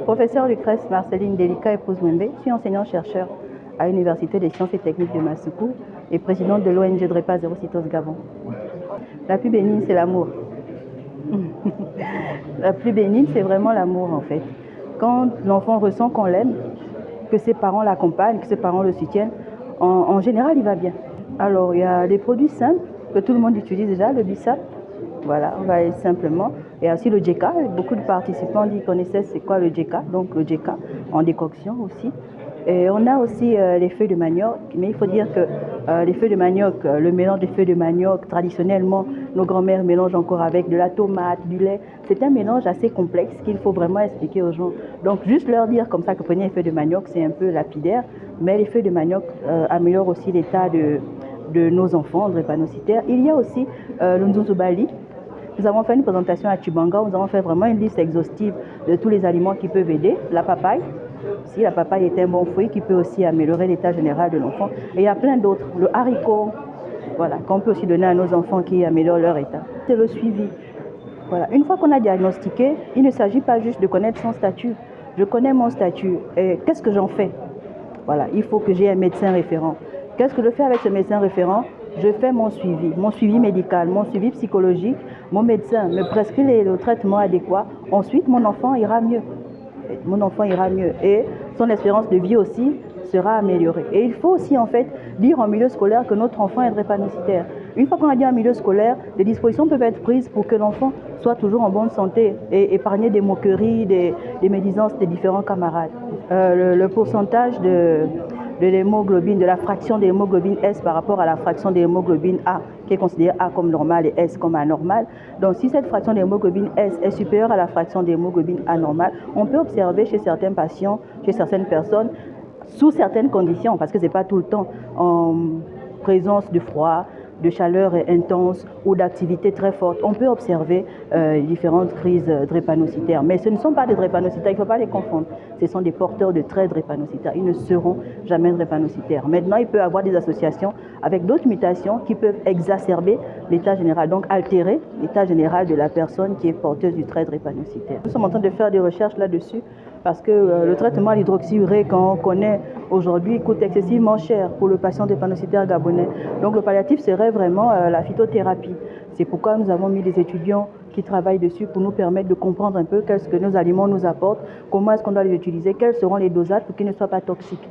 Professeur Lucrèce Marceline Delika épouse Mwembe, je suis enseignant-chercheur à l'Université des sciences et techniques de Massoukou et présidente de l'ONG DREPA Zéro Cytose Gabon. La plus bénigne, c'est l'amour. La plus bénigne, c'est vraiment l'amour en fait. Quand l'enfant ressent qu'on l'aime, que ses parents l'accompagnent, que ses parents le soutiennent, en général, il va bien. Alors, il y a des produits simples que tout le monde utilise déjà, le bissap. Voilà, on va aller simplement. Il y a aussi le djeka. Beaucoup de participants disent qu'ils connaissaient c'est quoi le djeka. Donc le djeka en décoction aussi. Et on a aussi les feuilles de manioc. Mais il faut dire que les feuilles de manioc, le mélange des feuilles de manioc, traditionnellement, nos grands-mères mélangent encore avec de la tomate, du lait. C'est un mélange assez complexe qu'il faut vraiment expliquer aux gens. Donc juste leur dire comme ça que prenez les feuilles de manioc, c'est un peu lapidaire. Mais les feuilles de manioc améliorent aussi l'état de nos enfants drépanocytaires. Il y a aussi le nzunzubali. Nous avons fait une présentation à Tchibanga, nous avons fait vraiment une liste exhaustive de tous les aliments qui peuvent aider. La papaye, si la papaye est un bon fruit qui peut aussi améliorer l'état général de l'enfant. Et il y a plein d'autres. Le haricot, voilà, qu'on peut aussi donner à nos enfants qui améliorent leur état. C'est le suivi. Voilà. Une fois qu'on a diagnostiqué, il ne s'agit pas juste de connaître son statut. Je connais mon statut et qu'est-ce que j'en fais? Voilà, il faut que j'ai un médecin référent. Qu'est-ce que je fais avec ce médecin référent? Je fais mon suivi médical, mon suivi psychologique. Mon médecin me prescrit le traitement adéquat. Ensuite, mon enfant ira mieux. Mon enfant ira mieux. Et son espérance de vie aussi sera améliorée. Et il faut aussi en fait dire en milieu scolaire que notre enfant est drépanocytaire. Une fois qu'on a dit en milieu scolaire, des dispositions peuvent être prises pour que l'enfant soit toujours en bonne santé et épargner des moqueries, des médisances des différents camarades. Le pourcentage de l'hémoglobine, de la fraction de l'hémoglobine S par rapport à la fraction de l'hémoglobine A, qui est considérée A comme normale et S comme anormale. Donc si cette fraction de l'hémoglobine S est supérieure à la fraction de l'hémoglobine anormale, on peut observer chez certains patients, chez certaines personnes, sous certaines conditions, parce que ce n'est pas tout le temps, en présence de froid, de chaleur intense ou d'activité très forte, on peut observer différentes crises drépanocytaires. Mais ce ne sont pas des drépanocytaires, il ne faut pas les confondre. Ce sont des porteurs de traits drépanocytaires. Ils ne seront jamais drépanocytaires. Maintenant, il peut y avoir des associations avec d'autres mutations qui peuvent exacerber l'état général, donc altérer l'état général de la personne qui est porteuse du trait drépanocytaire. Nous sommes en train de faire des recherches là-dessus parce que le traitement à l'hydroxyurée qu'on connaît aujourd'hui coûte excessivement cher pour le patient drépanocytaire gabonais. Donc le palliatif serait vraiment la phytothérapie. C'est pourquoi nous avons mis des étudiants qui travaillent dessus pour nous permettre de comprendre un peu qu'est-ce que nos aliments nous apportent, comment est-ce qu'on doit les utiliser, quels seront les dosages pour qu'ils ne soient pas toxiques.